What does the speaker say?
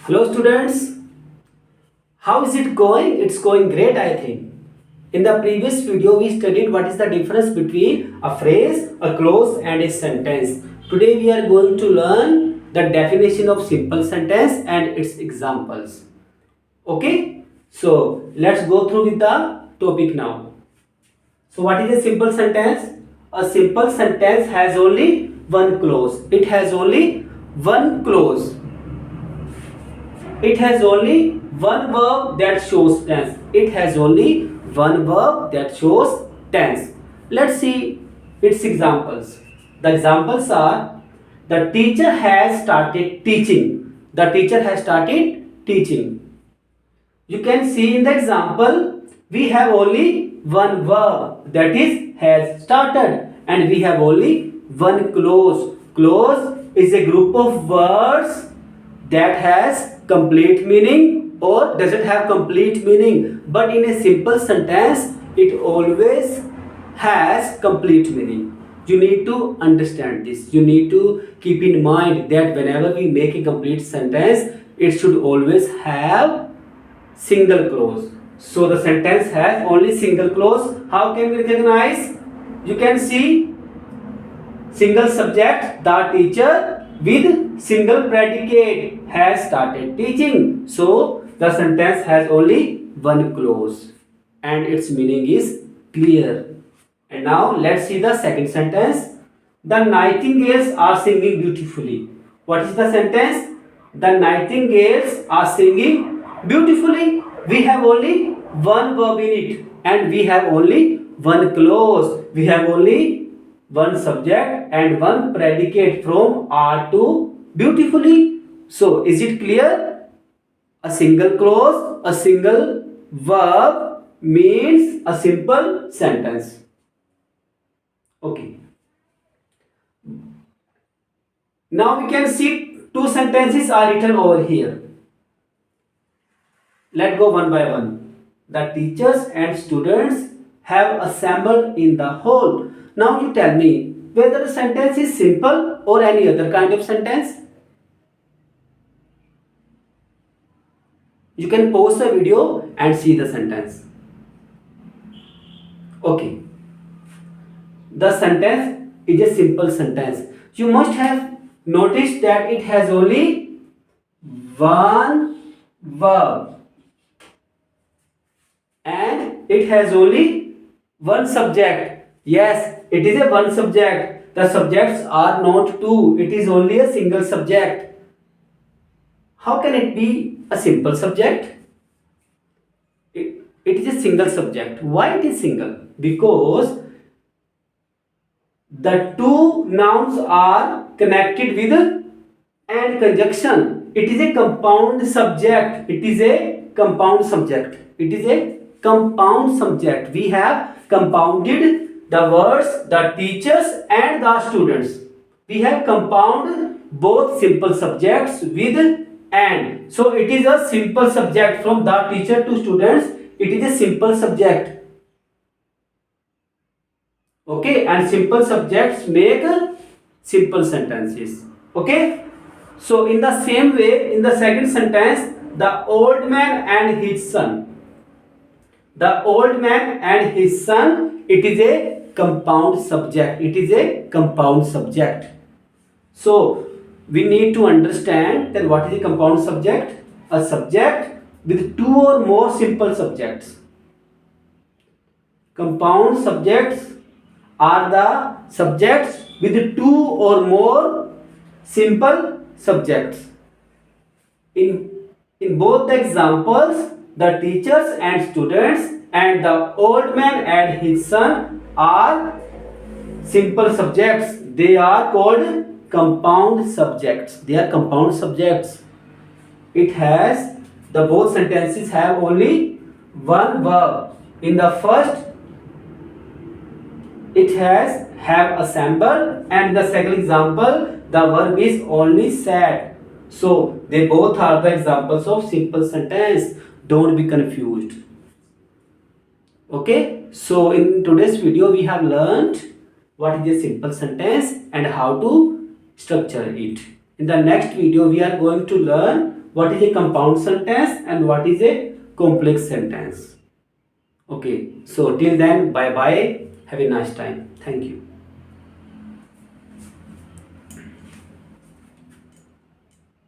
Hello students, how is it going? It's going great, I think. In the previous video we studied what is the difference between a phrase, a clause and a sentence. Today we are going to learn the definition of simple sentence and its examples. Okay, so let's go through with the topic now. So what is a simple sentence? A simple sentence has only one clause. It has only one clause. It has only one verb that shows tense. It has only one verb that shows tense. Let's see its examples. The examples are: the teacher has started teaching. The teacher has started teaching. You can see in the example, we have only one verb, that is has started, and we have only one clause. Clause is a group of words that has complete meaning or doesn't have complete meaning, but in a simple sentence it always has complete meaning. You need to understand this. You need to keep in mind that whenever we make a complete sentence, it should always have single clause. So the sentence has only single clause. How can we recognize? You can see single subject, the teacher, with single predicate, has started teaching. So the sentence has only one clause and its meaning is clear. And now let's see the second sentence. The nightingales are singing beautifully. What is the sentence? The nightingales are singing beautifully. We have only one verb in it and we have only one clause. We have only one subject and one predicate from are to beautifully. So is it clear? A single clause, a single verb means a simple sentence. Okay. Now we can see two sentences are written over here. Let's go one by one. The teachers and students have assembled in the hall. Now you tell me whether the sentence is simple or any other kind of sentence. You can pause the video and see the sentence. Okay. The sentence is a simple sentence. You must have noticed that it has only one verb and it has only one subject. Yes, it is a one subject. The subjects are not two. It is only a single subject. How can it be a simple subject? It is a single subject. Why it is single? Because the two nouns are connected with and conjunction. It is a compound subject. It is a compound subject. It is a compound subject. We have compounded the words, the teachers and the students. We have compounded both simple subjects with and. So it is a simple subject from the teacher to students. It is a simple subject. Okay, and simple subjects make simple sentences. Okay, so in the same way, in the second sentence, the old man and his son. The old man and his son, it is a compound subject. It is a compound subject. So we need to understand that what is a compound subject? A subject with two or more simple subjects. Compound subjects are the subjects with two or more simple subjects. In both the examples, the teachers and students and the old man and his son are simple subjects. They are called compound subjects. They are compound subjects. It has, the both sentences have only one verb. In the first, it has have assembled, and the second example, the verb is only sat. So they both are the examples of simple sentence. Don't be confused. Okay, so in today's video we have learned what is a simple sentence and how to structure it. In the next video we are going to learn what is a compound sentence and what is a complex sentence. Okay, so till then, bye bye. Have a nice time. Thank you.